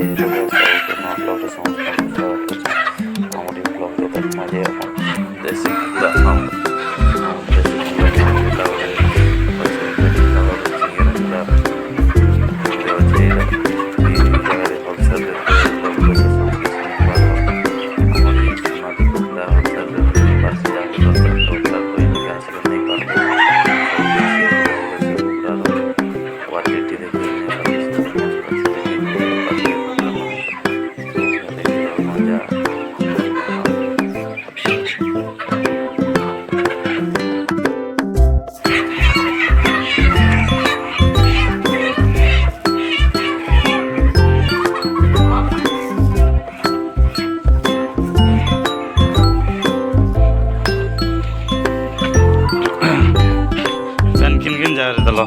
ব্লগে সমস্ত স্বাগত করছি। আমার এই ব্লগে তার মাঝে এখন দেশি কুকুড়া ফার্ম, দেশি কুকুড়া আছে এই জায়গায় হোলসেল আমার এই সোনালি কুকুড়া হোলসেল পাশে যাকে দরকার দরকার তো এদিকে আসলে নেই পারবো কোয়ালিটি দেখে মজা। কিন যাওয়ার দিল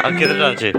আর কেতটা আছে?